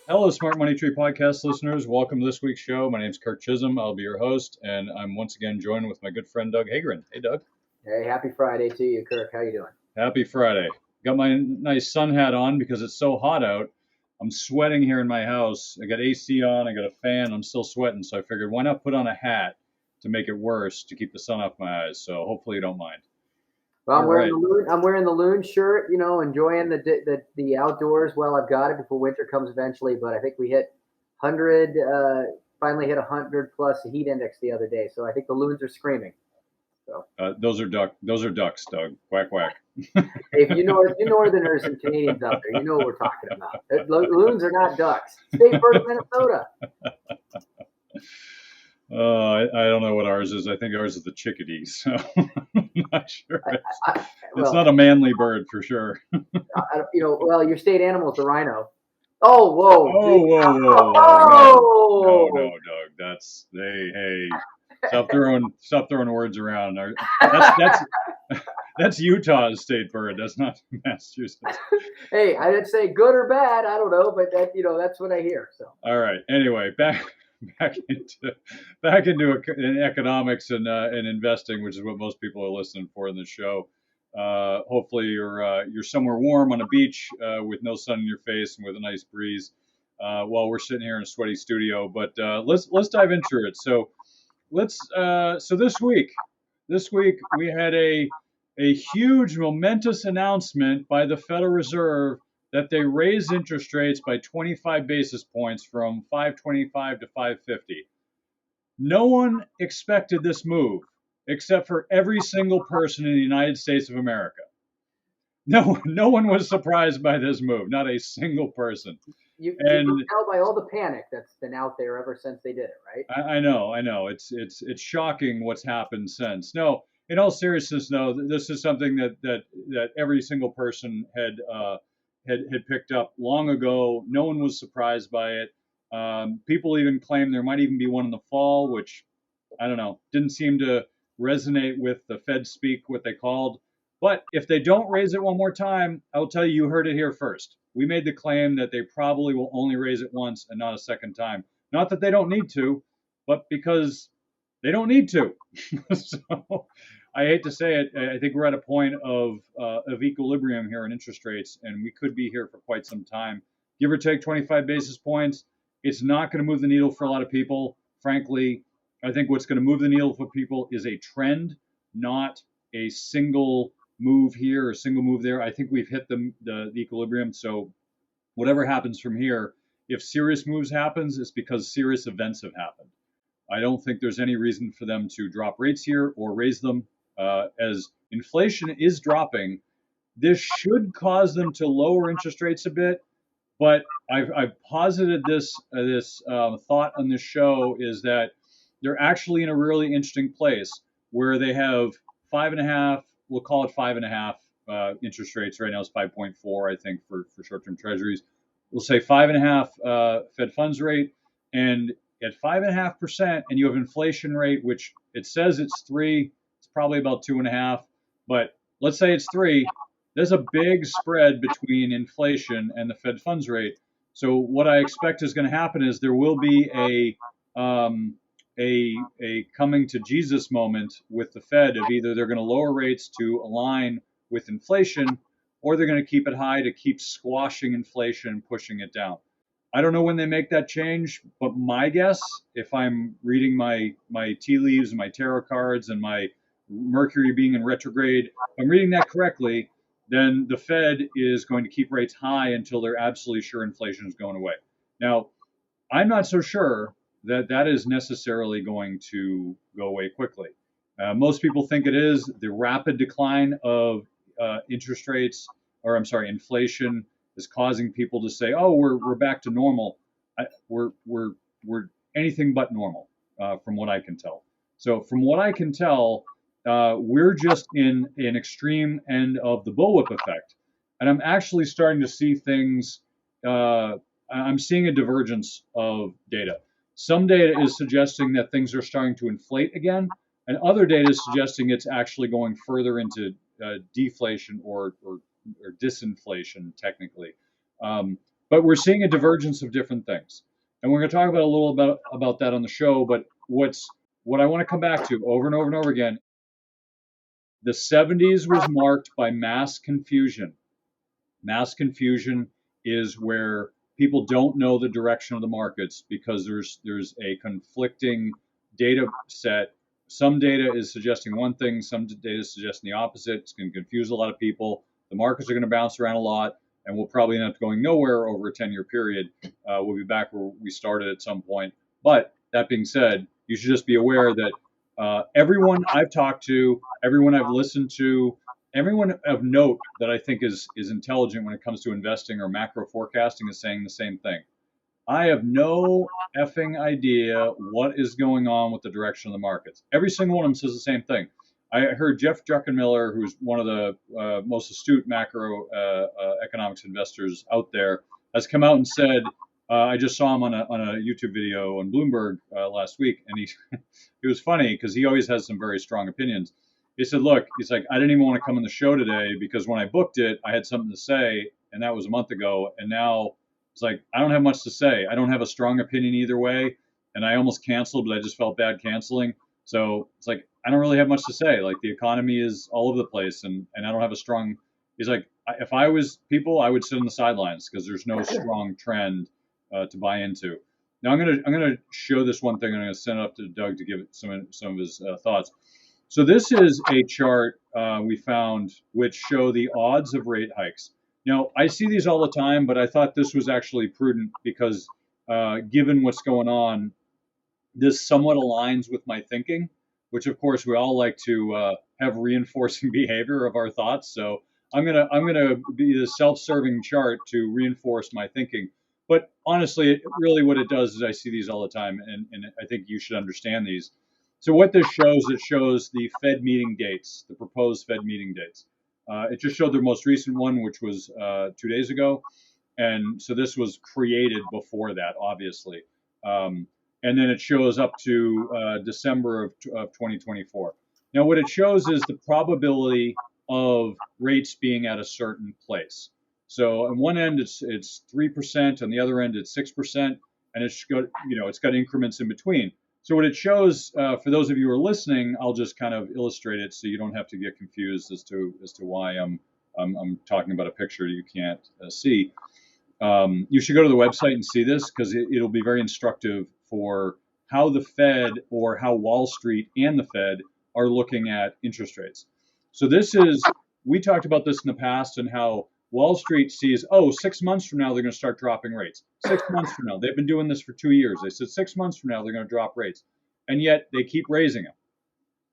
Hello, Smart Money Tree podcast listeners. Welcome to this week's show. My name is Kirk Chisholm. I'll be your host, and I'm once again joined with my good friend Doug Heagren. Hey, Doug. Hey, happy Friday to you, Kirk. How you doing? Happy Friday. Got my nice sun hat on because it's so hot out. I'm sweating here in my house. I got AC on. I got a fan. I'm still sweating, so I figured why not put on a hat to make it worse to keep the sun off my eyes. So hopefully you don't mind. Well, All I'm wearing right. the loon. I'm wearing the loon shirt. Enjoying the outdoors. Well, I've got it before winter comes eventually. But I think we hit 100. Finally hit 100 plus heat index the other day. So I think the loons are screaming. So Those are ducks, Doug. Quack quack. hey, if you Northerners and Canadians out there, you know what we're talking about. Loons are not ducks. State bird of Minnesota. I don't know what ours is. I think ours is the chickadee. So I'm not sure. I, I, It's well, not a manly bird for sure. well, your state animal is the rhino. Oh, whoa, Oh, gee. whoa, whoa, whoa! No, no, no, Oh, Doug. Hey. Stop throwing words around. That's Utah's state bird. That's not Massachusetts. hey, I didn't say good or bad. I don't know, but that's what I hear. So All right. Anyway, back into in economics and investing, which is what most people are listening for in the show. Hopefully, you're somewhere warm on a beach with no sun in your face and with a nice breeze while we're sitting here in a sweaty studio. But let's dive into it. So this week we had a huge momentous announcement by the Federal Reserve that they raised interest rates by 25 basis points from 525 to 550. No one expected this move except for every single person in the United States of America. No one was surprised by this move, not a single person. you can And tell by all the panic that's been out there ever since they did it, right? I know. It's shocking what's happened since. No, in all seriousness, no. This is something that every single person had picked up long ago. No one was surprised by it. People even claim there might even be one in the fall, which I don't know. Didn't seem to resonate with the Fed speak, what they called. But if they don't raise it one more time, I will tell you, you heard it here first. We made the claim that they probably will only raise it once and not a second time. Not that they don't need to, but because they don't need to. So I hate to say it. I think we're at a point of equilibrium here in interest rates, and we could be here for quite some time. Give or take 25 basis points. It's not going to move the needle for a lot of people. Frankly, I think what's going to move the needle for people is a trend, not a single move here or a single move there. I think we've hit the equilibrium. So whatever happens from here, if serious moves happens, it's because serious events have happened. I don't think there's any reason for them to drop rates here or raise them. As inflation is dropping, this should cause them to lower interest rates a bit. But I've posited this thought on this show is that they're actually in a really interesting place where they have 5.5. We'll call it 5.5 interest rates right now is 5.4, I think, for short-term treasuries. We'll say 5.5 Fed funds rate, and at 5.5%, and you have inflation rate, which it says it's 3. It's probably about 2.5, but let's say it's 3. There's a big spread between inflation and the Fed funds rate. So what I expect is going to happen is there will be a coming to Jesus moment with the Fed of either they're going to lower rates to align with inflation, or they're going to keep it high to keep squashing inflation and pushing it down. I don't know when they make that change, but my guess, if I'm reading my tea leaves and my tarot cards and my Mercury being in retrograde, if I'm reading that correctly, then the Fed is going to keep rates high until they're absolutely sure inflation is going away. Now, I'm not so sure that that is necessarily going to go away quickly. Most people think it is. The rapid decline of interest rates, or I'm sorry, inflation, is causing people to say, "Oh, we're back to normal." We're anything but normal, from what I can tell. So, from what I can tell, we're just in an extreme end of the bullwhip effect, and I'm actually starting to see things. I'm seeing a divergence of data. Some data is suggesting that things are starting to inflate again, and other data is suggesting it's actually going further into deflation or disinflation, technically. Um, But we're seeing a divergence of different things. And we're going to talk about a little about that on the show. But what I want to come back to over and over and over again, the 70s was marked by mass confusion. Mass confusion is where people don't know the direction of the markets because there's a conflicting data set. Some data is suggesting one thing, some data is suggesting the opposite. It's going to confuse a lot of people. The markets are going to bounce around a lot, and we'll probably end up going nowhere over a 10-year period. We'll be back where we started at some point. But that being said, you should just be aware that everyone I've talked to, everyone I've listened to, everyone of note that I think is intelligent when it comes to investing or macro forecasting is saying the same thing. I have no effing idea what is going on with the direction of the markets. Every single one of them says the same thing. I heard Jeff Druckenmiller, who's one of the most astute macro economics investors out there, has come out and said, I just saw him on a YouTube video on Bloomberg last week, and it was funny because he always has some very strong opinions. He said, look, he's like, I didn't even want to come on the show today because when I booked it, I had something to say, and that was a month ago. And now it's like, I don't have much to say. I don't have a strong opinion either way. And I almost canceled, but I just felt bad canceling. So it's like, I don't really have much to say. Like the economy is all over the place, and I don't have a strong, he's like, if I was people, I would sit on the sidelines because there's no strong trend to buy into. Now I'm gonna show this one thing, and I'm gonna send it up to Doug to give it some of his thoughts. So this is a chart we found which show the odds of rate hikes. Now, I see these all the time, but I thought this was actually prudent because given what's going on, this somewhat aligns with my thinking, which of course we all like to have reinforcing behavior of our thoughts. So I'm gonna be the self-serving chart to reinforce my thinking. But honestly, really what it does is I see these all the time, and I think you should understand these. So what this shows, it shows the Fed meeting dates, the proposed Fed meeting dates. It just showed their most recent one, which was 2 days ago. And so this was created before that, obviously. And then it shows up to December of 2024. Now, what it shows is the probability of rates being at a certain place. So on one end, it's 3%. On the other end, it's 6%. And it's got increments in between. So what it shows, for those of you who are listening, I'll just kind of illustrate it so you don't have to get confused as to why I'm talking about a picture you can't see. You should go to the website and see this because it'll be very instructive for how the Fed or how Wall Street and the Fed are looking at interest rates. So we talked about this in the past and how Wall Street sees, 6 months from now, they're going to start dropping rates. 6 months from now, they've been doing this for 2 years. They said 6 months from now, they're going to drop rates. And yet they keep raising them.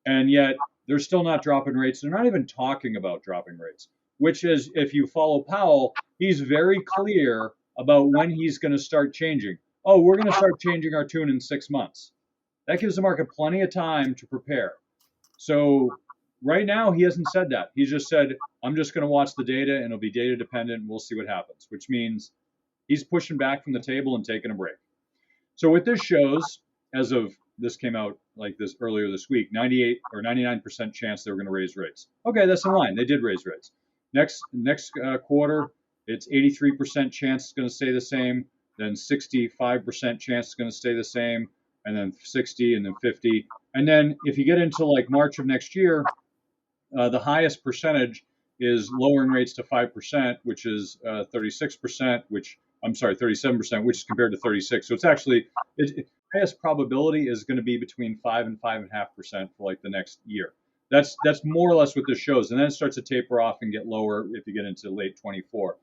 And yet they're still not dropping rates. They're not even talking about dropping rates, which is, if you follow Powell, he's very clear about when he's going to start changing. Oh, we're going to start changing our tune in 6 months. That gives the market plenty of time to prepare. So right now, he hasn't said that. He's just said, I'm just going to watch the data and it'll be data dependent and we'll see what happens, which means he's pushing back from the table and taking a break. So what this shows, as of this came out like this earlier this week, 98 or 99% chance they were going to raise rates. Okay, that's in line. They did raise rates. Next quarter, it's 83% chance it's going to stay the same, then 65% chance it's going to stay the same, and then 60, and then 50. And then if you get into like March of next year, the highest percentage is lowering rates to 5%, which is 36%, 37%, which is compared to 36. So it's actually, highest probability is going to be between 5 and 5.5% for like the next year. That's more or less what this shows. And then it starts to taper off and get lower if you get into late 24.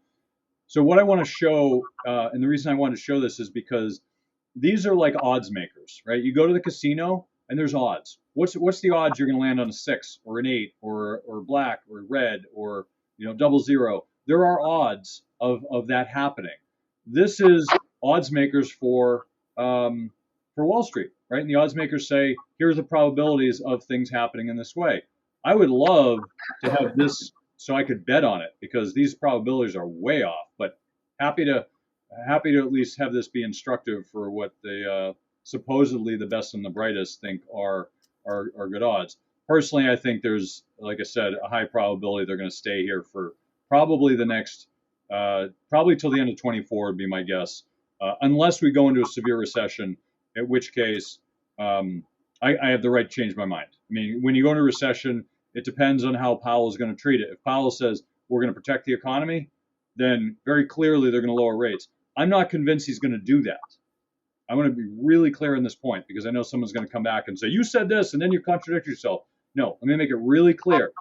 So what I want to show, and the reason I want to show this is because these are like odds makers, right? You go to the casino and there's odds. What's the odds you're going to land on a 6 or an 8 or black or red or 00? There are odds of that happening. This is odds makers for Wall Street, right? And the odds makers say, here's the probabilities of things happening in this way. I would love to have this so I could bet on it because these probabilities are way off, but happy to at least have this be instructive for what the supposedly the best and the brightest think are good odds. Personally, I think there's, like I said, a high probability they're going to stay here for probably the next probably till the end of 24 would be my guess, unless we go into a severe recession, at which case I have the right to change my mind. I mean, when you go into a recession, it depends on how Powell is going to treat it. If Powell says we're going to protect the economy, then very clearly they're going to lower rates. I'm not convinced he's going to do that. I want to be really clear on this point because I know someone's going to come back and say, you said this and then you contradict yourself. No, let me make it really clear.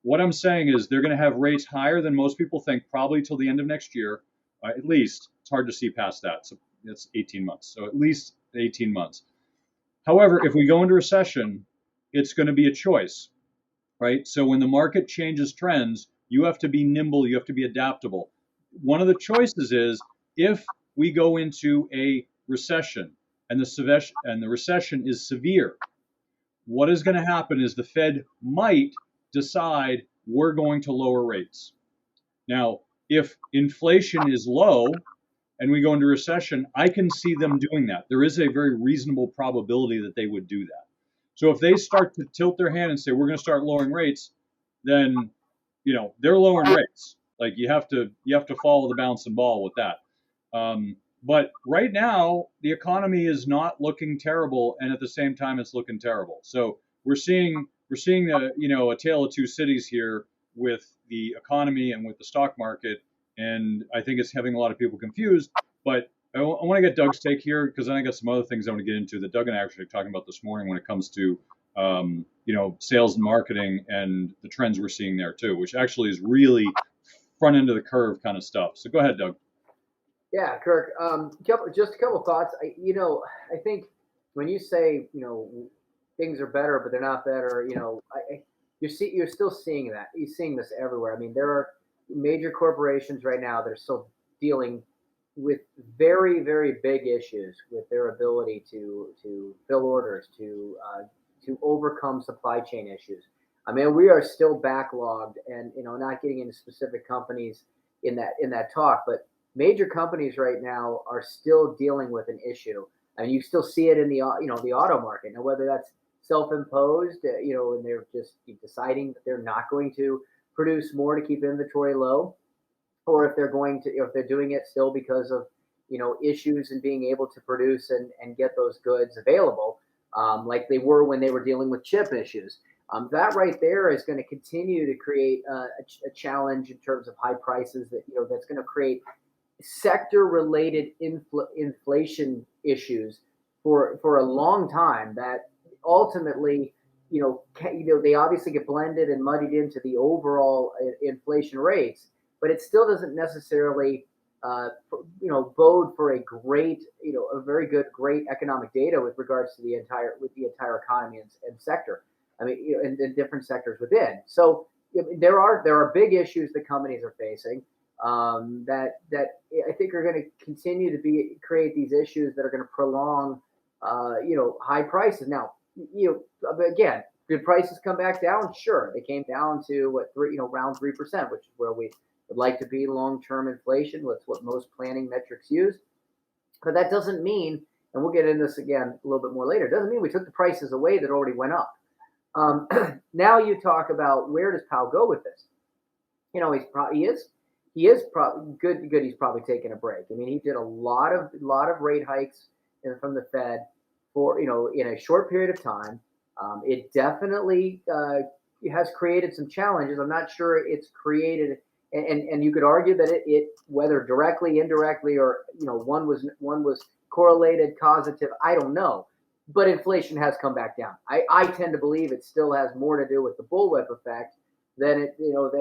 What I'm saying is they're going to have rates higher than most people think, probably till the end of next year, at least. It's hard to see past that. So it's 18 months. So at least 18 months. However, if we go into recession, it's going to be a choice, right? So when the market changes trends, you have to be nimble, you have to be adaptable. One of the choices is if we go into a recession and the recession is severe, what is going to happen is the Fed might decide we're going to lower rates. Now, if inflation is low and we go into recession, I can see them doing that. There is a very reasonable probability that they would do that. So if they start to tilt their hand and say we're going to start lowering rates, then they're lowering rates. Like you have to follow the bouncing ball with that. But right now the economy is not looking terrible, and at the same time it's looking terrible. So we're seeing a tale of two cities here with the economy and with the stock market, and I think it's having a lot of people confused. But I want to get Doug's take here because I got some other things I want to get into that Doug and I actually talking about this morning when it comes to sales and marketing and the trends we're seeing there too, which actually is really front end of the curve kind of stuff. So go ahead, Doug. Yeah, Kirk. Just a couple of thoughts. I think when you say things are better, but they're not better, you're still seeing that. You're seeing this everywhere. I mean, there are major corporations right now that are still dealing with very, very big issues with their ability to fill orders, to overcome supply chain issues. I mean, we are still backlogged, and not getting into specific companies in that talk, but major companies right now are still dealing with an issue, and you still see it in the the auto market. Now, whether that's self-imposed, and they're just deciding that they're not going to produce more to keep inventory low, or if they're doing it still because of issues in being able to produce and get those goods available, like they were when they were dealing with chip issues. That right there is going to continue to create a challenge in terms of high prices that's going to create sector-related inflation issues for a long time that ultimately they obviously get blended and muddied into the overall inflation rates, but it still doesn't necessarily bode for a very great economic data with regards to the entire economy and sector. I mean, in different sectors within. So there are big issues that companies are facing that I think are going to continue to create these issues that are going to prolong high prices. Now, again, did prices come back down? Sure, they came down to around 3%, which is where we would like to be long-term inflation. That's what most planning metrics use. But that doesn't mean, and we'll get into this again a little bit more later, it doesn't mean we took the prices away that already went up. Now you talk about where does Powell go with this? He is probably good. He's probably taking a break. I mean, he did a lot of rate hikes from the Fed for in a short period of time. It definitely has created some challenges. I'm not sure it's created, and you could argue that it whether directly, indirectly, or one was correlated, causative. I don't know. But inflation has come back down. I tend to believe it still has more to do with the bullwhip effect than it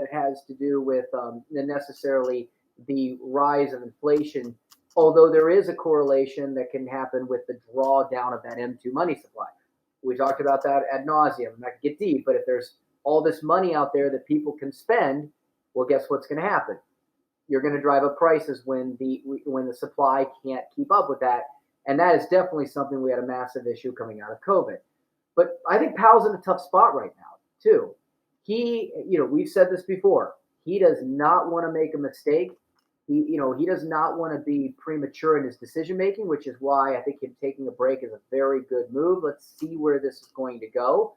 has to do with necessarily the rise of inflation. Although there is a correlation that can happen with the drawdown of that M2 money supply. We talked about that ad nauseum. I'm not going to get deep, but if there's all this money out there that people can spend, well, guess what's going to happen? You're going to drive up prices when the supply can't keep up with that. And that is definitely something we had a massive issue coming out of COVID. But I think Powell's in a tough spot right now, too. We've said this before. He does not want to make a mistake. He does not want to be premature in his decision making, which is why I think him taking a break is a very good move. Let's see where this is going to go.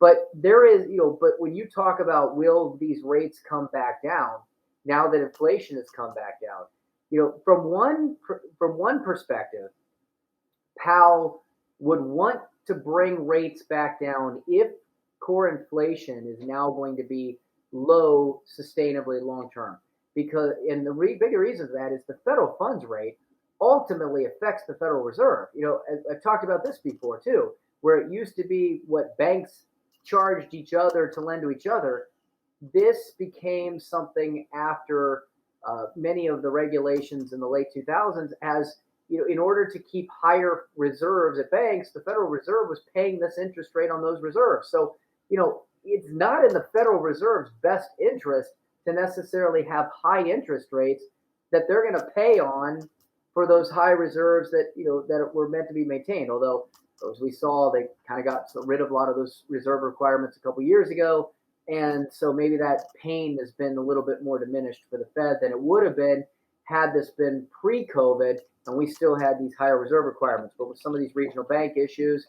But but when you talk about will these rates come back down, now that inflation has come back down. From one perspective, Powell would want to bring rates back down if core inflation is now going to be low sustainably long term. Because, and the bigger reason for that is the federal funds rate ultimately affects the Federal Reserve. I've talked about this before too, where it used to be what banks charged each other to lend to each other. This became something after many of the regulations in the late 2000s, as in order to keep higher reserves at banks, the Federal Reserve was paying this interest rate on those reserves. So, it's not in the Federal Reserve's best interest to necessarily have high interest rates that they're going to pay on for those high reserves that were meant to be maintained. Although, as we saw, they kind of got rid of a lot of those reserve requirements a couple years ago. And so maybe that pain has been a little bit more diminished for the Fed than it would have been had this been pre-COVID and we still had these higher reserve requirements. But with some of these regional bank issues,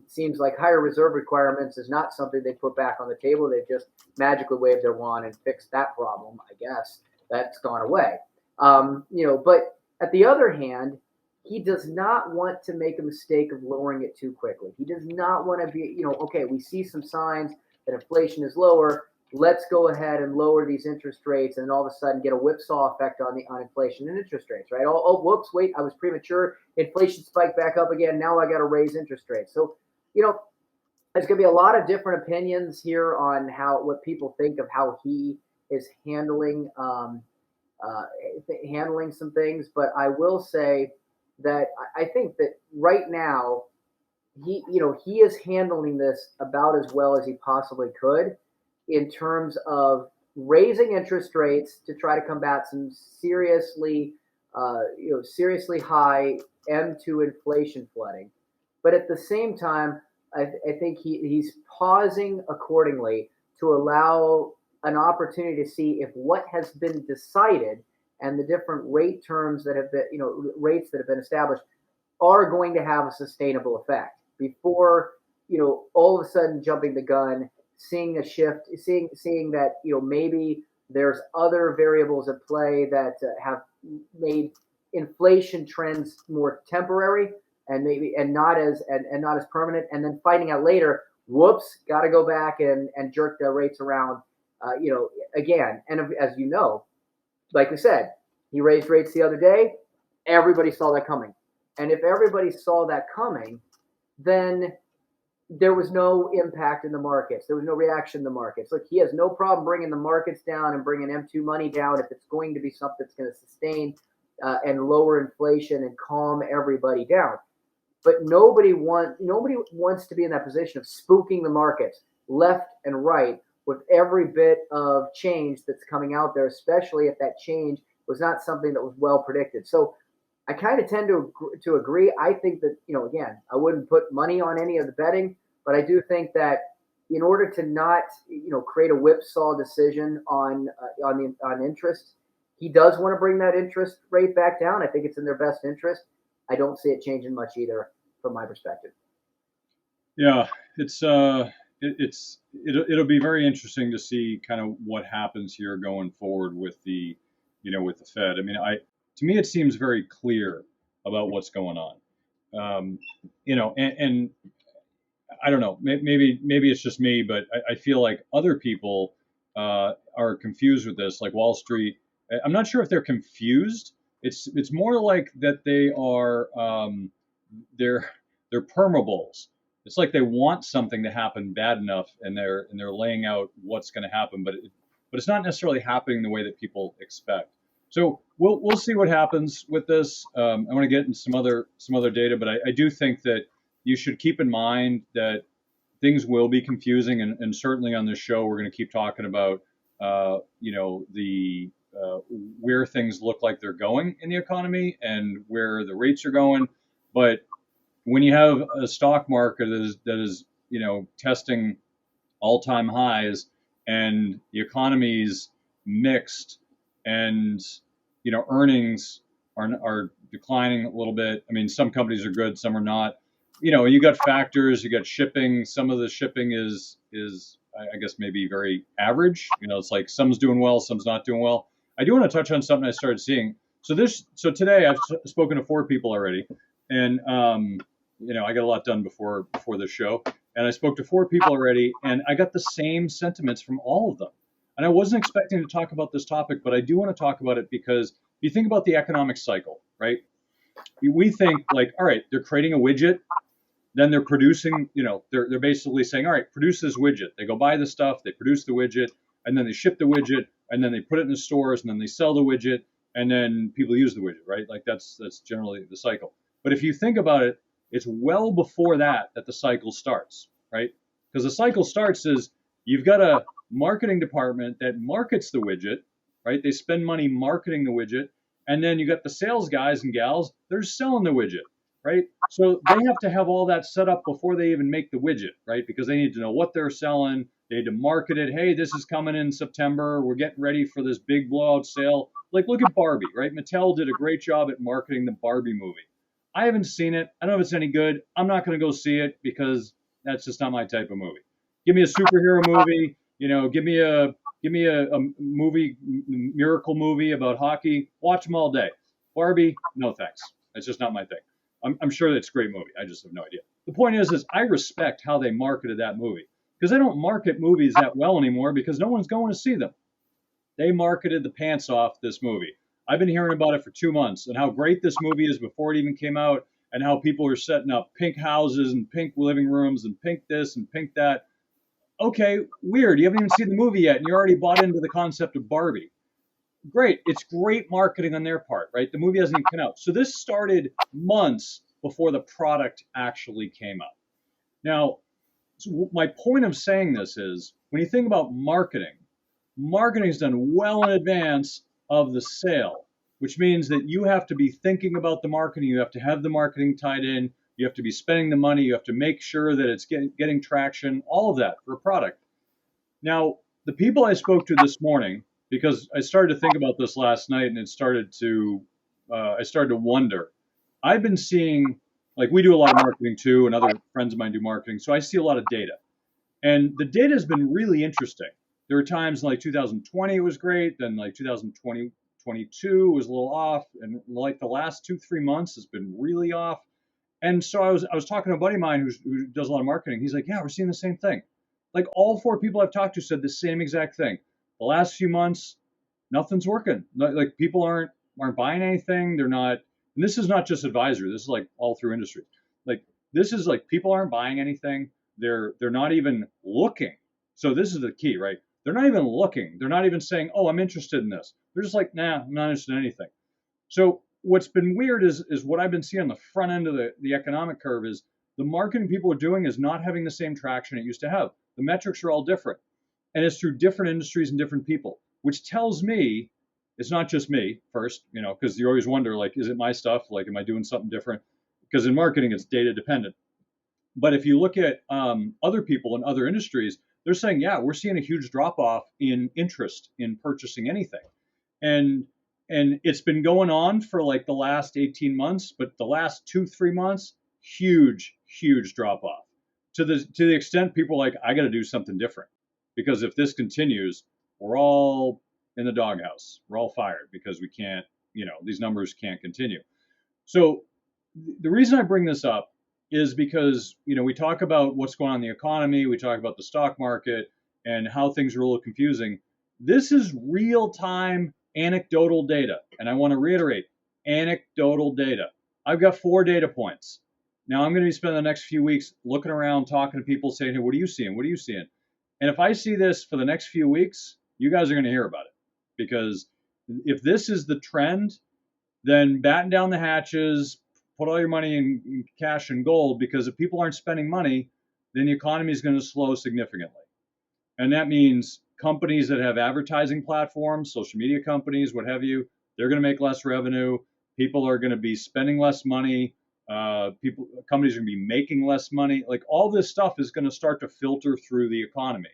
seems like higher reserve requirements is not something they put back on the table. They've just magically waved their wand and fixed that problem. I guess that's gone away. But at the other hand, he does not want to make a mistake of lowering it too quickly. He does not want to be, okay, we see some signs that inflation is lower. Let's go ahead and lower these interest rates, and all of a sudden get a whipsaw effect on inflation and interest rates, right? Oh, whoops, wait, I was premature. Inflation spiked back up again. Now I got to raise interest rates. So, there's going to be a lot of different opinions here on what people think of how he is handling some things. But I will say that I think that right now he is handling this about as well as he possibly could, in terms of raising interest rates to try to combat some seriously high M2 inflation flooding. But at the same time, I think he's pausing accordingly to allow an opportunity to see if what has been decided and the different rate terms that have been, rates that have been established are going to have a sustainable effect before, all of a sudden jumping the gun, seeing a shift, seeing that, maybe there's other variables at play that have made inflation trends more temporary and not as permanent, and then finding out later, whoops, got to go back and jerk the rates around, again. And as you know, like we said, he raised rates the other day. Everybody saw that coming. And if everybody saw that coming, then there was no impact in the markets. There was no reaction in the markets. Look, he has no problem bringing the markets down and bringing M2 money down if it's going to be something that's going to sustain and lower inflation and calm everybody down. But nobody wants to be in that position of spooking the markets left and right with every bit of change that's coming out there, especially if that change was not something that was well predicted. So I kind of tend to agree. I think that, again, I wouldn't put money on any of the betting, but I do think that in order to not, create a whipsaw decision on interest, he does want to bring that interest rate back down. I think it's in their best interest. I don't see it changing much either from my perspective. Yeah, it'll be very interesting to see kind of what happens here going forward with the Fed. I mean, to me, it seems very clear about what's going on. And I don't know, maybe it's just me, but I feel like other people are confused with this, like Wall Street. I'm not sure if they're confused. It's more like that they are they're permeables. It's like they want something to happen bad enough, and they're laying out what's going to happen, but it's not necessarily happening the way that people expect. So we'll see what happens with this. I want to get into some other data, but I do think that you should keep in mind that things will be confusing, and certainly on this show we're going to keep talking about where things look like they're going in the economy and where the rates are going. But when you have a stock market that is testing all-time highs, and the economy's mixed, and earnings are declining a little bit. I mean, some companies are good, some are not. You got factors, you got shipping. Some of the shipping is I guess maybe very average. It's like some's doing well, some's not doing well. I do want to touch on something I started seeing. So today I've spoken to 4 people already, and I got a lot done before this show, and I spoke to 4 people already, and I got the same sentiments from all of them. And I wasn't expecting to talk about this topic, but I do want to talk about it because you think about the economic cycle, right? We think like, all right, they're creating a widget, then they're producing, they're basically saying, all right, produce this widget. They go buy the stuff, they produce the widget, and then they ship the widget, and then they put it in the stores, and then they sell the widget, and then people use the widget, right? Like that's generally the cycle. But if you think about it, it's well before that the cycle starts, right? Because the cycle starts is you've got a marketing department that markets the widget, right? They spend money marketing the widget, and then you got the sales guys and gals, they're selling the widget, right? So they have to have all that set up before they even make the widget, right? Because they need to know what they're selling. They need to market it. Hey, this is coming in September. We're getting ready for this big blowout sale. Like, look at Barbie, right? Mattel did a great job at marketing the Barbie movie. I haven't seen it. I don't know if it's any good. I'm not going to go see it because that's just not my type of movie. Give me a superhero movie. Give me a movie, miracle movie about hockey. Watch them all day. Barbie, no thanks. It's just not my thing. I'm sure it's a great movie. I just have no idea. The point is I respect how they marketed that movie because they don't market movies that well anymore because no one's going to see them. They marketed the pants off this movie. I've been hearing about it for 2 months and how great this movie is before it even came out and how people are setting up pink houses and pink living rooms and pink this and pink that. Okay, weird. You haven't even seen the movie yet and you're already bought into the concept of Barbie. Great. It's great marketing on their part, right? The movie hasn't even come out. So this started months before the product actually came out. Now, so my point of saying this is when you think about marketing is done well in advance of the sale, which means that you have to be thinking about the marketing. You have to have the marketing tied in. You have to be spending the money. You have to make sure that it's getting traction, all of that for a product. Now, the people I spoke to this morning, because I started to think about this last night and I started to wonder. I've been seeing, like we do a lot of marketing too, and other friends of mine do marketing. So I see a lot of data. And the data has been really interesting. There were times like 2020 it was great, then like 2020, 22 was a little off, and like the last 2-3 months has been really off. And so I was talking to a buddy of mine who does a lot of marketing. He's like, yeah, we're seeing the same thing. Like all 4 people I've talked to said the same exact thing. The last few months, nothing's working. Like people aren't buying anything. They're not, and this is not just advisory. This is like all through industry. Like this is like people aren't buying anything. They're not even looking. So this is the key, right? They're not even looking. They're not even saying, oh, I'm interested in this. They're just like, nah, I'm not interested in anything. So what's been weird is what I've been seeing on the front end of the economic curve is the marketing people are doing is not having the same traction it used to have. The metrics are all different. And it's through different industries and different people, which tells me it's not just me first, because you always wonder, like, is it my stuff? Like, am I doing something different? Because in marketing, it's data dependent. But if you look at other people in other industries, they're saying, yeah, we're seeing a huge drop off in interest in purchasing anything. And it's been going on for like the last 18 months, but the last 2-3 months, huge drop off to the extent people are like, I got to do something different because if this continues, we're all in the doghouse. We're all fired because we can't, these numbers can't continue. So the reason I bring this up is because, we talk about what's going on in the economy. We talk about the stock market and how things are a little confusing. This is real time anecdotal data. And I want to reiterate anecdotal data. I've got 4 data points. Now I'm going to be spending the next few weeks looking around, talking to people saying, hey, what are you seeing? What are you seeing? And if I see this for the next few weeks, you guys are going to hear about it. Because if this is the trend, then batten down the hatches, put all your money in cash and gold, because if people aren't spending money, then the economy is going to slow significantly. And that means companies that have advertising platforms, social media companies, what have you, they're going to make less revenue. People are going to be spending less money. Companies are going to be making less money. Like all this stuff is going to start to filter through the economy.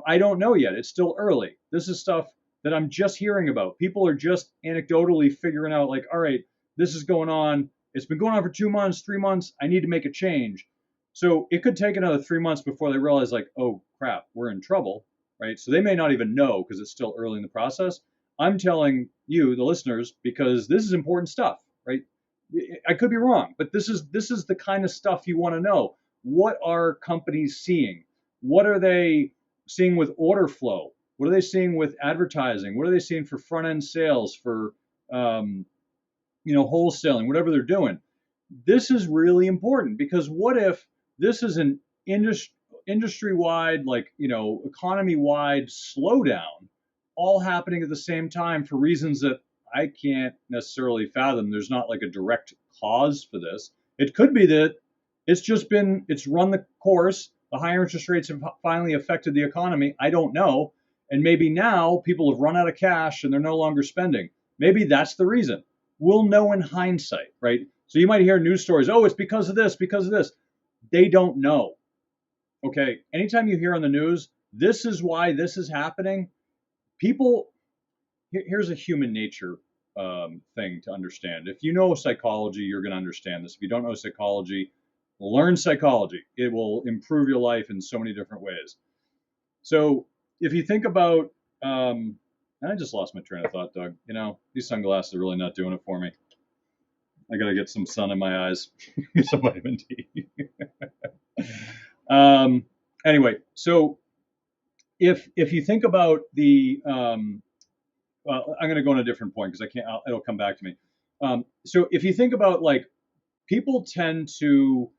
I don't know yet. It's still early. This is stuff that I'm just hearing about. People are just anecdotally figuring out like, all right, this is going on. It's been going on for 2 months, 3 months. I need to make a change. So it could take another 3 months before they realize like, oh crap, we're in trouble, right? So they may not even know because it's still early in the process. I'm telling you, the listeners, because this is important stuff, right? I could be wrong, but this is the kind of stuff you want to know. What are companies seeing? What are they seeing with order flow? What are they seeing with advertising? What are they seeing for front end sales, for um, wholesaling, whatever they're doing? This is really important because what if this is an industry wide, like, economy wide slowdown, all happening at the same time for reasons that I can't necessarily fathom. There's not like a direct cause for this. It could be that it's run the course. The higher interest rates have finally affected the economy. I don't know. And maybe now people have run out of cash and they're no longer spending. Maybe that's the reason. We'll know in hindsight, right? So you might hear news stories, oh, it's because of this, because of this. They don't know. Okay. Anytime you hear on the news, this is why this is happening, people, here's a human nature thing to understand. If you know psychology, you're going to understand this. If you don't know psychology, learn psychology. It will improve your life in so many different ways. So if you think about, I just lost my train of thought, Doug. These sunglasses are really not doing it for me. I got to get some sun in my eyes, some vitamin D. Anyway, so if you think about the, well, I'm going to go on a different point because it'll come back to me. So if you think about, like, people tend to,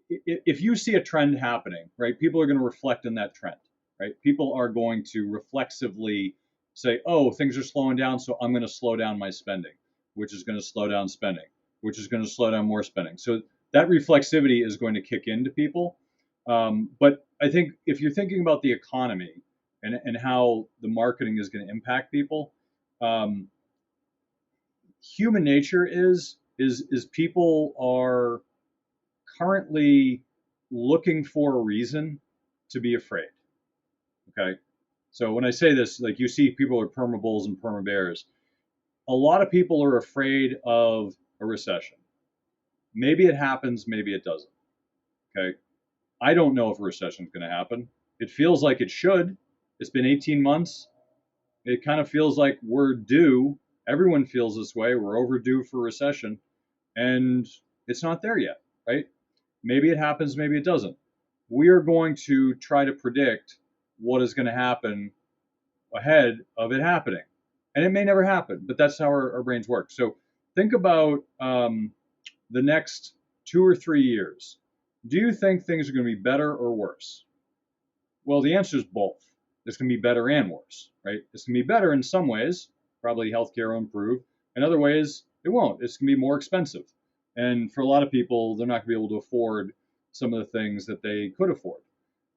if you see a trend happening, right, people are going to reflect on that trend, right? People are going to reflexively say, oh, things are slowing down, so I'm going to slow down my spending, which is going to slow down spending, which is going to slow down more spending. So that reflexivity is going to kick into people. But I think if you're thinking about the economy and how the marketing is going to impact people, human nature is people are currently looking for a reason to be afraid. Okay. So when I say this, like, you see people are perma bulls and perma bears. A lot of people are afraid of a recession. Maybe it happens, maybe it doesn't. Okay. I don't know if a recession is going to happen. It feels like it should. It's been 18 months. It kind of feels like we're due. Everyone feels this way. We're overdue for a recession, and it's not there yet, right? Maybe it happens, maybe it doesn't. We are going to try to predict what is going to happen ahead of it happening. And it may never happen, but that's how our brains work. So think about the next 2 or 3 years. Do you think things are going to be better or worse? Well, the answer is both. It's going to be better and worse, right? It's going to be better in some ways. Probably healthcare will improve. In other ways, it won't. It's going to be more expensive. And for a lot of people, they're not going to be able to afford some of the things that they could afford.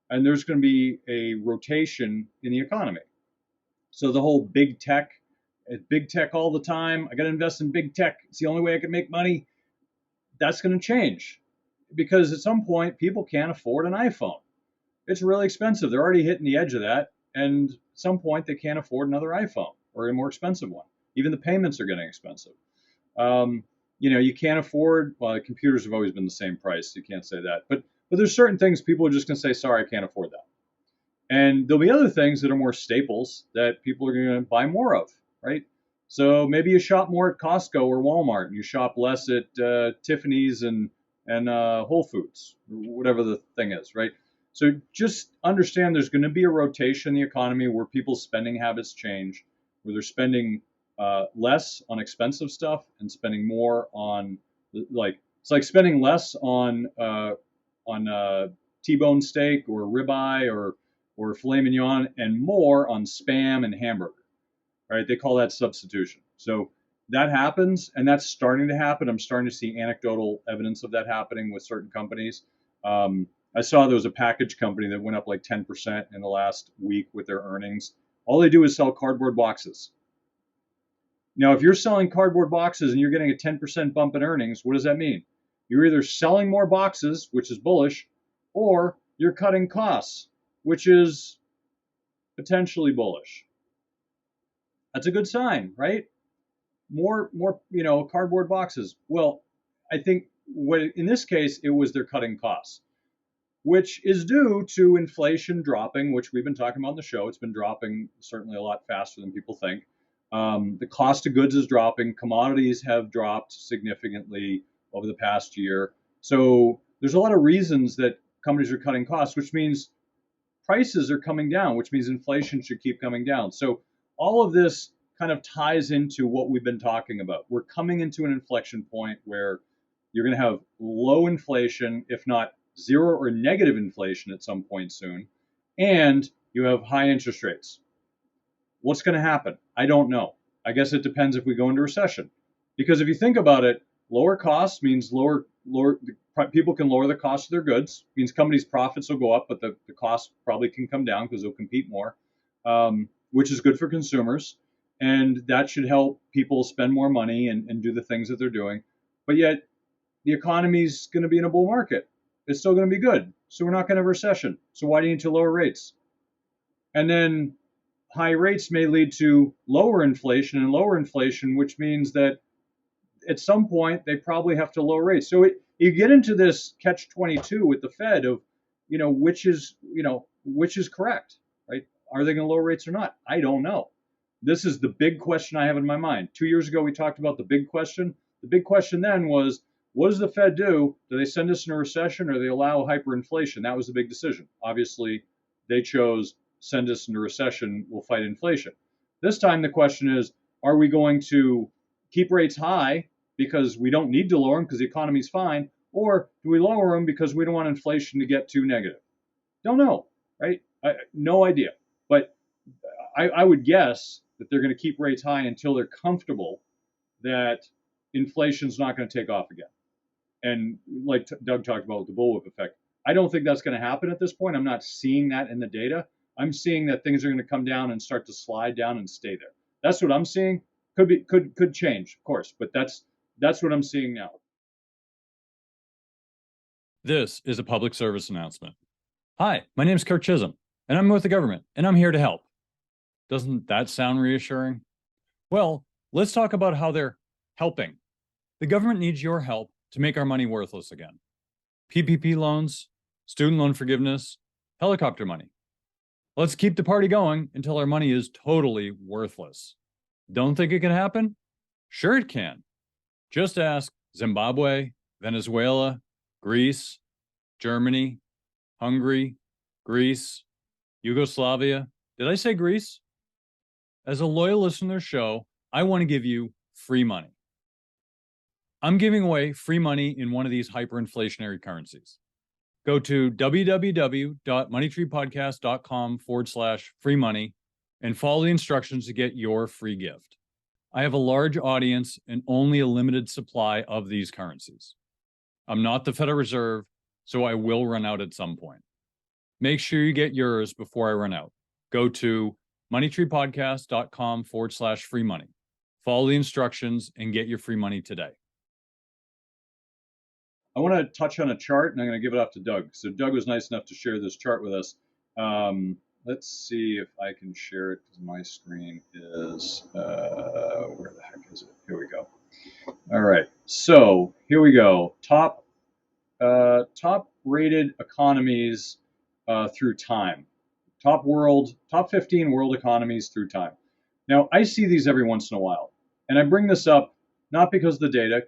And there's going to be a rotation in the economy. So the whole big tech all the time, I got to invest in big tech, it's the only way I can make money, that's going to change. Because at some point, people can't afford an iPhone. It's really expensive. They're already hitting the edge of that. And at some point, they can't afford another iPhone or a more expensive one. Even the payments are getting expensive. You can't afford, well, computers have always been the same price. You can't say that. But there's certain things people are just going to say, sorry, I can't afford that. And there'll be other things that are more staples that people are going to buy more of, right? So maybe you shop more at Costco or Walmart, and you shop less at Tiffany's and Whole Foods, whatever the thing is, right? So just understand there's going to be a rotation in the economy where people's spending habits change, where they're spending less on expensive stuff and spending more on, like, it's like spending less on T-bone steak or ribeye or filet mignon and more on Spam and hamburger, right? They call that substitution. So that happens, and that's starting to happen. I'm starting to see anecdotal evidence of that happening with certain companies. I saw there was a package company that went up like 10% in the last week with their earnings. All they do is sell cardboard boxes. Now, if you're selling cardboard boxes and you're getting a 10% bump in earnings, what does that mean? You're either selling more boxes, which is bullish, or you're cutting costs, which is potentially bullish. That's a good sign, right? More, cardboard boxes. Well, I think in this case, it was they're cutting costs. which is due to inflation dropping, which we've been talking about on the show. It's been dropping certainly a lot faster than people think. The cost of goods is dropping. Commodities have dropped significantly over the past year. So there's a lot of reasons that companies are cutting costs, which means prices are coming down, which means inflation should keep coming down. So all of this kind of ties into what we've been talking about. We're coming into an inflection point where you're going to have low inflation, if not zero or negative inflation at some point soon, and you have high interest rates. What's going to happen? I don't know. I guess it depends if we go into recession. Because if you think about it, lower costs means lower people can lower the cost of their goods, means companies' profits will go up, but the cost probably can come down because they'll compete more, which is good for consumers. And that should help people spend more money and do the things that they're doing. But yet, the economy's going to be in a bull market. It's still going to be good. So we're not going to have a recession. So why do you need to lower rates? And then high rates may lead to lower inflation, and lower inflation, which means that at some point they probably have to lower rates. So you get into this catch-22 with the Fed of, which is correct, right? Are they going to lower rates or not? I don't know. This is the big question I have in my mind. 2 years ago, we talked about the big question. The big question then was, what does the Fed do? Do they send us in a recession, or do they allow hyperinflation? That was the big decision. Obviously, they chose send us into recession, we'll fight inflation. This time the question is, are we going to keep rates high because we don't need to lower them because the economy's fine, or do we lower them because we don't want inflation to get too negative? Don't know, right? No idea. But I would guess that they're going to keep rates high until they're comfortable that inflation's not going to take off again. And like Doug talked about with the bullwhip effect, I don't think that's going to happen at this point. I'm not seeing that in the data. I'm seeing that things are going to come down and start to slide down and stay there. That's what I'm seeing. Could change, of course, but that's what I'm seeing now. This is a public service announcement. Hi, my name is Kirk Chisholm, and I'm with the government, and I'm here to help. Doesn't that sound reassuring? Well, let's talk about how they're helping. The government needs your help to make our money worthless again. PPP loans, student loan forgiveness, helicopter money. Let's keep the party going until our money is totally worthless. Don't think it can happen? Sure it can. Just ask Zimbabwe, Venezuela, Greece, Germany, Hungary, Greece, Yugoslavia. Did I say Greece? As a loyal listener to their show, I want to give you free money. I'm giving away free money in one of these hyperinflationary currencies. Go to www.moneytreepodcast.com/free money and follow the instructions to get your free gift. I have a large audience and only a limited supply of these currencies. I'm not the Federal Reserve, so I will run out at some point. Make sure you get yours before I run out. Go to moneytreepodcast.com/free money. Follow the instructions and get your free money today. I want to touch on a chart, and I'm going to give it off to Doug. So Doug was nice enough to share this chart with us. Let's see if I can share it, because my screen is, where the heck is it? Here we go. All right, so here we go. Top rated economies through time. Top 15 world economies through time. Now, I see these every once in a while, and I bring this up not because of the data,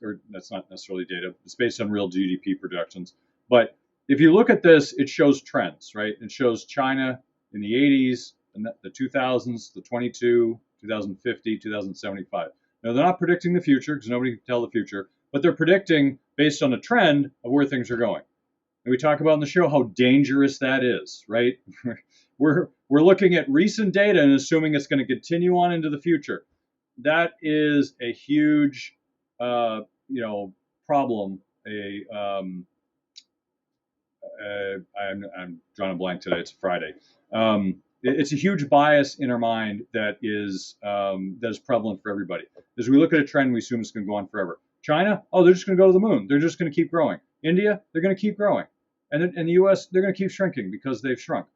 or that's not necessarily data, it's based on real GDP projections. But if you look at this, it shows trends, right? It shows China in the 80s, the 2000s, the 22, 2050, 2075. Now, they're not predicting the future because nobody can tell the future, but they're predicting based on a trend of where things are going. And we talk about in the show how dangerous that is, right? We're looking at recent data and assuming it's going to continue on into the future. That is a huge, problem. I'm drawing a blank today. It's Friday. It's a huge bias in our mind that is prevalent for everybody. As we look at a trend, we assume it's going to go on forever. China, they're just going to go to the moon. They're just going to keep growing. India, they're going to keep growing. And then in the U.S., they're going to keep shrinking because they've shrunk.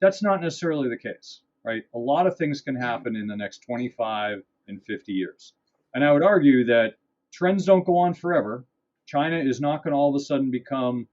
That's not necessarily the case, right? A lot of things can happen in the next 25 and 50 years. And I would argue that trends don't go on forever. China is not going to all of a sudden become,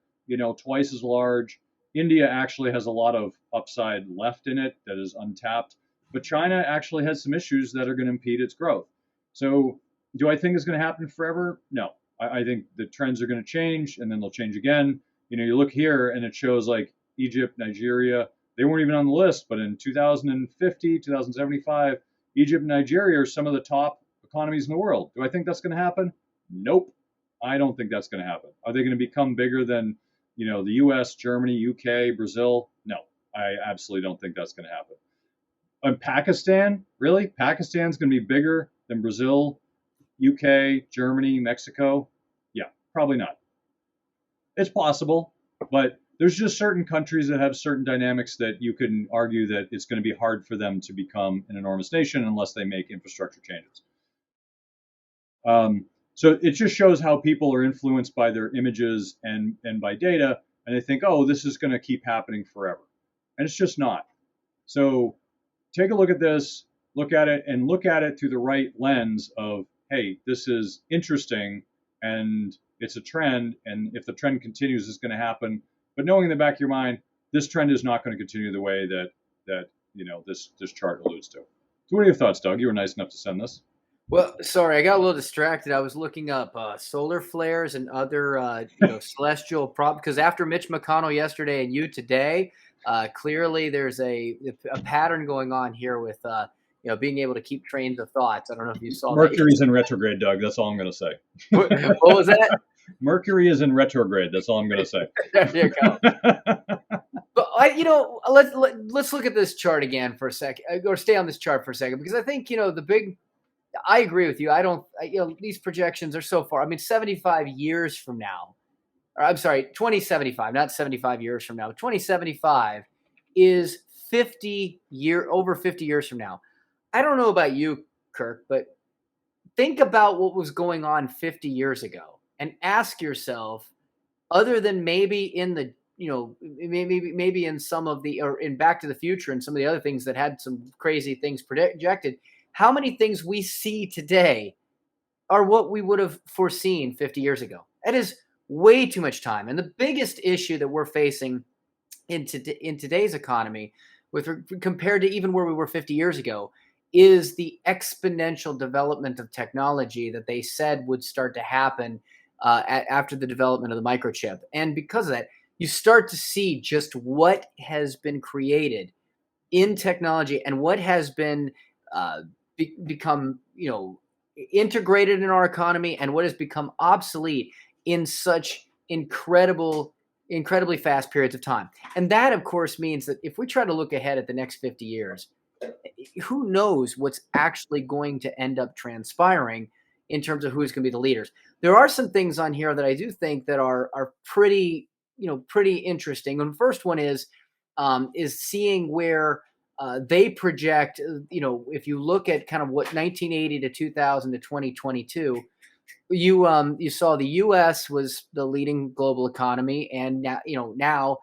twice as large. India actually has a lot of upside left in it that is untapped, but China actually has some issues that are going to impede its growth. So, do I think it's going to happen forever? No. I think the trends are going to change, and then they'll change again. You look here, and it shows like Egypt, Nigeria, they weren't even on the list, but in 2050, 2075, Egypt and Nigeria are some of the top economies in the world. Do I think that's going to happen? Nope. I don't think that's going to happen. Are they going to become bigger than, the US, Germany, UK, Brazil? No, I absolutely don't think that's going to happen. And Pakistan, really? Pakistan's going to be bigger than Brazil, UK, Germany, Mexico? Yeah, probably not. It's possible, but there's just certain countries that have certain dynamics that you can argue that it's going to be hard for them to become an enormous nation unless they make infrastructure changes. So it just shows how people are influenced by their images and by data, and they think, oh, this is going to keep happening forever. And it's just not. So take a look at this, look at it through the right lens of, hey, this is interesting and it's a trend, and if the trend continues, it's going to happen. But knowing in the back of your mind, this trend is not going to continue the way that this chart alludes to. So what are your thoughts, Doug? You were nice enough to send this. Well, sorry, I got a little distracted. I was looking up solar flares and other celestial because after Mitch McConnell yesterday and you today, clearly there's a pattern going on here with being able to keep trains of thoughts. I don't know if you saw Mercury's in retrograde, Doug. That's all I'm going to say. What was that? Mercury is in retrograde. That's all I'm going to say. There you go. But let's look at this chart again for a second, or stay on this chart for a second, because I think I agree with you. These projections are so far. I mean, 75 years from now, or I'm sorry, 2075, not 75 years from now. 2075 is over 50 years from now. I don't know about you, Kirk, but think about what was going on 50 years ago and ask yourself, other than maybe in the, maybe in some of the, or in Back to the Future and some of the other things that had some crazy things projected, how many things we see today are what we would have foreseen 50 years ago? That is way too much time. And the biggest issue that we're facing in today's economy, compared to even where we were 50 years ago, is the exponential development of technology that they said would start to happen after the development of the microchip. And because of that, you start to see just what has been created in technology and what has been become integrated in our economy and what has become obsolete in such incredibly fast periods of time. And that, of course, means that if we try to look ahead at the next 50 years, who knows what's actually going to end up transpiring in terms of who's going to be the leaders. There are some things on here that I do think that are pretty interesting. And the first one is seeing where they project, if you look at kind of what 1980 to 2000 to 2022, you saw the U.S. was the leading global economy, and now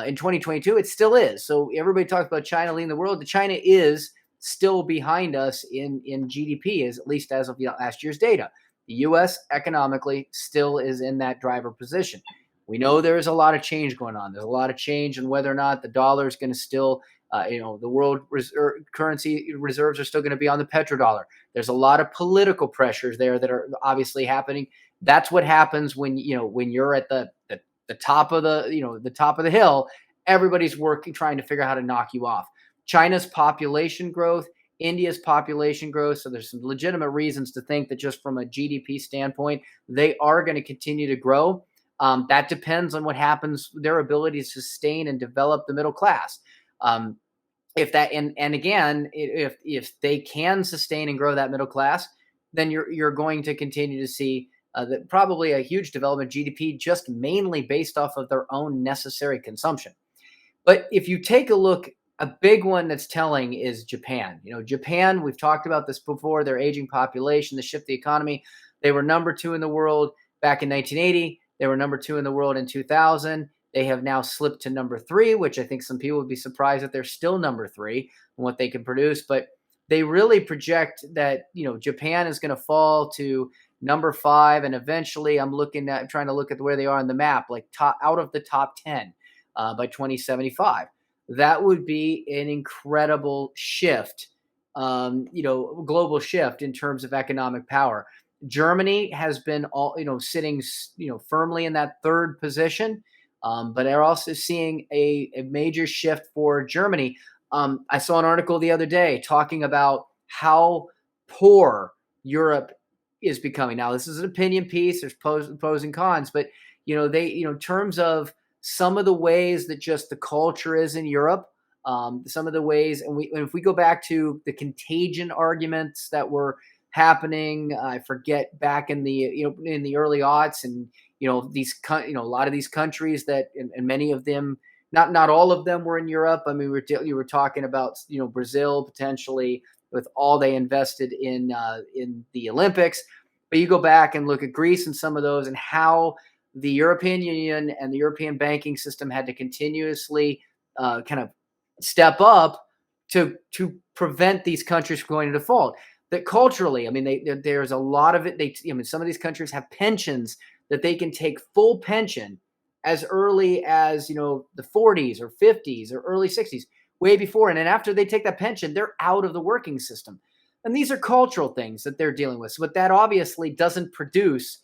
in 2022 it still is. So everybody talks about China leading the world. China is still behind us in GDP, at least as of last year's data. The U.S. economically still is in that driver position. We know there is a lot of change going on. There's a lot of change in whether or not the dollar is going to still, the world currency reserves are still going to be on the petrodollar. There's a lot of political pressures there that are obviously happening. That's what happens when you're at the top of the top of the hill. Everybody's trying to figure out how to knock you off. China's population growth, India's population growth. So there's some legitimate reasons to think that just from a GDP standpoint, they are going to continue to grow. That depends on what happens, their ability to sustain and develop the middle class. If they can sustain and grow that middle class, then you're going to continue to see that probably a huge development of GDP just mainly based off of their own necessary consumption. But if you take a look, a big one that's telling is Japan. Japan, we've talked about this before, their aging population, the shift the economy. They were number 2 in the world back in 1980. They were number 2 in the world in 2000. They have now slipped to number 3, which I think some people would be surprised that they're still number 3 in what they can produce. But they really project that, Japan is going to fall to number 5, and eventually I'm trying to look at where they are on the map, like out of the top 10 by 2075. That would be an incredible shift, global shift in terms of economic power. Germany has been sitting, firmly in that third position, but they're also seeing a major shift for Germany. I saw an article the other day talking about how poor Europe is becoming. Now, this is an opinion piece. There's pros and cons, but in terms of some of the ways that just the culture is in Europe, some of the ways, and if we go back to the contagion arguments that were happening, I forget back in the in the early aughts, and a lot of these countries that, and many of them, not all of them were in Europe. I mean, you were talking about Brazil potentially, with all they invested in the Olympics. But you go back and look at Greece and some of those, and how the European Union and the European banking system had to continuously kind of step up to prevent these countries from going into default. That culturally, I mean, there's a lot of it. Some of these countries have pensions that they can take full pension as early as the 40s or 50s or early 60s, way before. And then after they take that pension, they're out of the working system. And these are cultural things that they're dealing with. But that obviously doesn't produce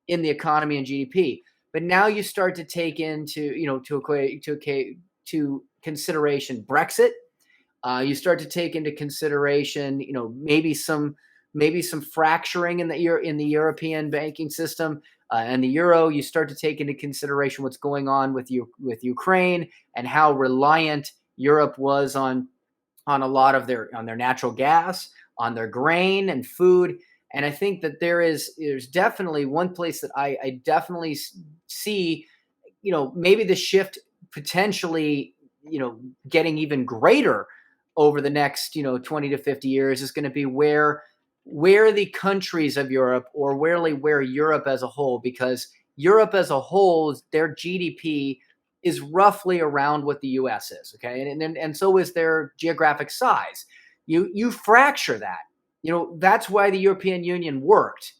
in the economy and GDP. But now you start to take into, to consideration Brexit. You start to take into consideration, maybe some fracturing in the European banking system and the euro. You start to take into consideration what's going on with Ukraine, and how reliant Europe was on a lot of their natural gas, on their grain and food. And I think that there's definitely one place that I definitely see, maybe the shift potentially, getting even greater over the next, 20 to 50 years, is going to be where the countries of Europe, or where Europe as a whole, because Europe as a whole, their GDP is roughly around what the U.S. is. Okay. And so is their geographic size. You fracture that. That's why the European Union worked,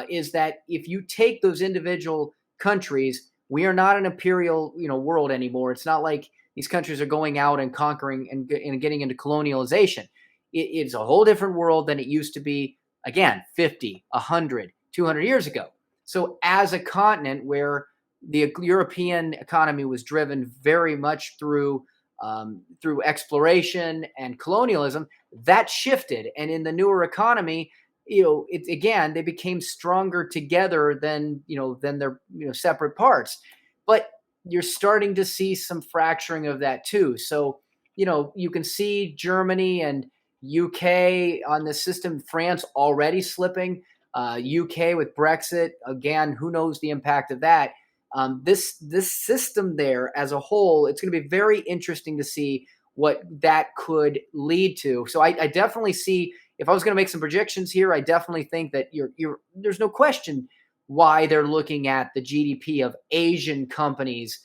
is that if you take those individual countries, we are not an imperial, world anymore. It's not like these countries are going out and conquering and getting into colonialization. It's a whole different world than it used to be, again, 50, 100, 200 years ago. So as a continent where the European economy was driven very much through exploration and colonialism, that shifted. And in the newer economy, they became stronger together than their separate parts. But you're starting to see some fracturing of that too. So you can see Germany and UK on this system, France already slipping, UK with Brexit, again, who knows the impact of that. This system there as a whole, it's going to be very interesting to see what that could lead to. So I definitely see, if I was going to make some projections here, I definitely think that there's no question why they're looking at the GDP of Asian countries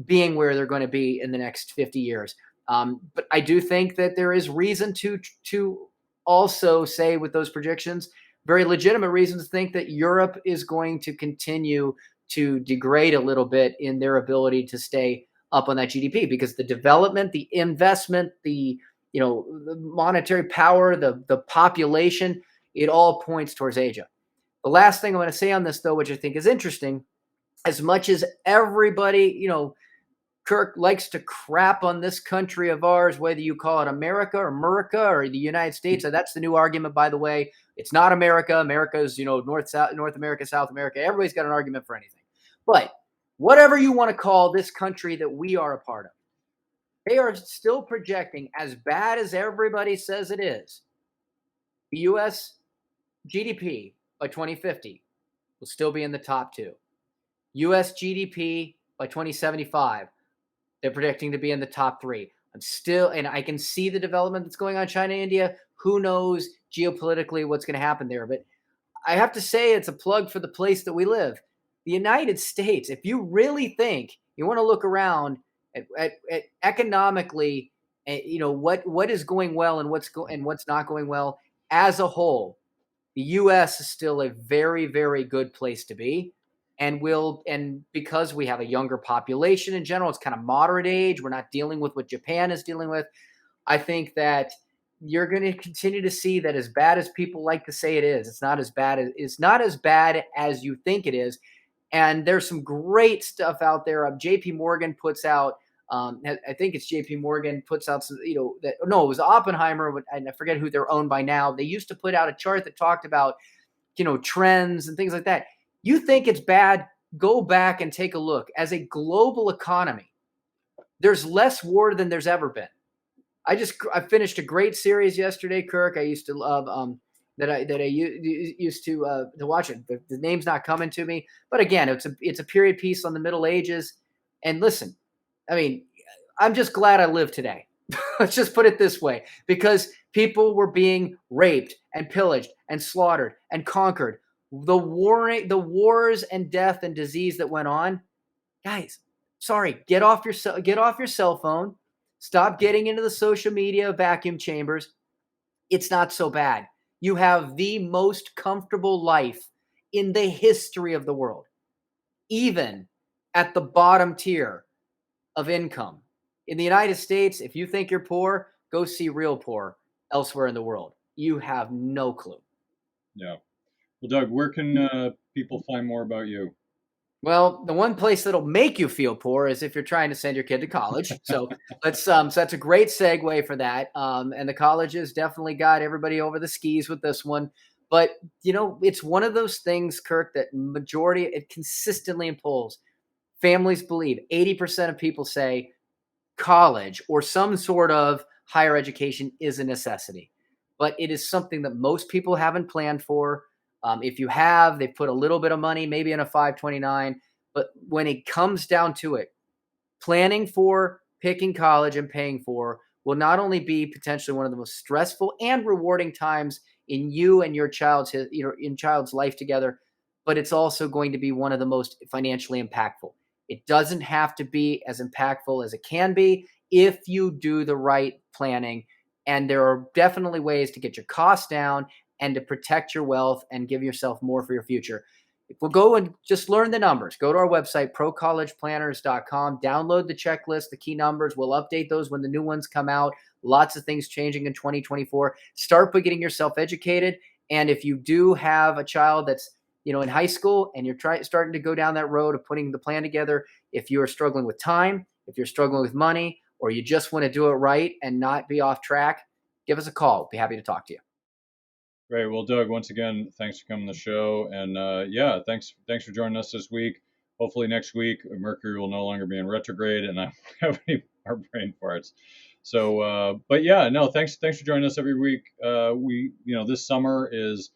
being where they're going to be in the next 50 years. But I do think that there is reason to also say, with those projections, very legitimate reasons to think that Europe is going to continue to degrade a little bit in their ability to stay up on that GDP, because the development, the investment, the monetary power, the population, it all points towards Asia. The last thing I want to say on this, though, which I think is interesting, as much as everybody, Kirk likes to crap on this country of ours, whether you call it America or the United States. That's the new argument, by the way. It's not America. America's, North America, South America. Everybody's got an argument for anything. But whatever you want to call this country that we are a part of, they are still projecting, as bad as everybody says it is, the U.S. GDP by 2050 will still be in the top 2. U.S. GDP by 2075, they're predicting to be in the top 3. And I can see the development that's going on in China, India. Who knows geopolitically what's going to happen there? But I have to say, it's a plug for the place that we live. The United States, if you really think you want to look around at economically what is going well and what's not going well. As a whole, the U.S. is still a very, very good place to be. And because we have a younger population in general, it's kind of moderate age. We're not dealing with what Japan is dealing with. I think that you're going to continue to see that, as bad as people like to say it is, it's not as bad as you think it is. And there's some great stuff out there. JP Morgan puts out, I think it's JP Morgan puts out some, it was Oppenheimer, and I forget who they're owned by now. They used to put out a chart that talked about, trends and things like that. You think it's bad, go back and take a look. As a global economy, there's less war than there's ever been. I finished a great series yesterday, Kirk. I used to love that I used to watch it. The name's not coming to me, but again, it's a period piece on the Middle Ages. And listen, I mean, I'm just glad I live today. Let's just put it this way, because people were being raped and pillaged and slaughtered and conquered. The wars and death and disease that went on, guys. Sorry, get off your cell phone. Stop getting into the social media vacuum chambers. It's not so bad. You have the most comfortable life in the history of the world, even at the bottom tier of income. In the United States, if you think you're poor, go see real poor elsewhere in the world. You have no clue. Yeah. Well, Doug, where can people find more about you? Well, the one place that'll make you feel poor is if you're trying to send your kid to college. So so that's a great segue for that. And the colleges definitely got everybody over the skis with this one. But, it's one of those things, Kirk, that it consistently in polls, families believe. 80% of people say college or some sort of higher education is a necessity. But it is something that most people haven't planned for. If you have, they put a little bit of money, maybe in a 529. But when it comes down to it, planning for picking college and paying for will not only be potentially one of the most stressful and rewarding times in you and your child's life together, but it's also going to be one of the most financially impactful. It doesn't have to be as impactful as it can be if you do the right planning. And there are definitely ways to get your costs down and to protect your wealth and give yourself more for your future. If we'll go and just learn the numbers, go to our website, ProCollegePlanners.com, download the checklist, the key numbers. We'll update those when the new ones come out. Lots of things changing in 2024. Start by getting yourself educated. And if you do have a child that's in high school and you're starting to go down that road of putting the plan together, if you are struggling with time, if you're struggling with money, or you just want to do it right and not be off track, give us a call. We'll be happy to talk to you. Great. Well, Doug, once again, thanks for coming to the show. And thanks for joining us this week. Hopefully next week, Mercury will no longer be in retrograde and I won't have any more brain farts. So, thanks for joining us every week. This summer is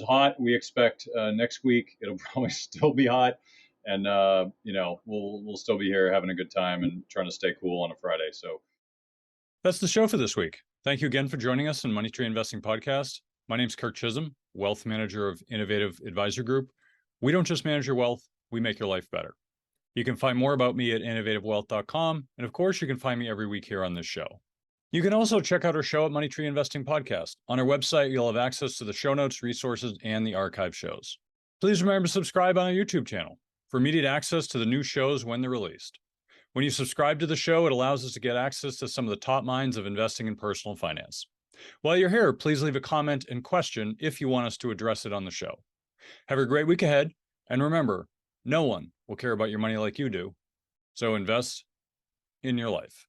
hot. We expect next week it'll probably still be hot. And, we'll still be here having a good time and trying to stay cool on a Friday. So that's the show for this week. Thank you again for joining us on Money Tree Investing Podcast. My name's Kirk Chisholm, Wealth Manager of Innovative Advisor Group. We don't just manage your wealth, we make your life better. You can find more about me at innovativewealth.com. And of course, you can find me every week here on this show. You can also check out our show at Money Tree Investing Podcast. On our website, you'll have access to the show notes, resources, and the archive shows. Please remember to subscribe on our YouTube channel for immediate access to the new shows when they're released. When you subscribe to the show, it allows us to get access to some of the top minds of investing in personal finance. While you're here, please leave a comment and question if you want us to address it on the show. Have a great week ahead, and remember, no one will care about your money like you do, so invest in your life.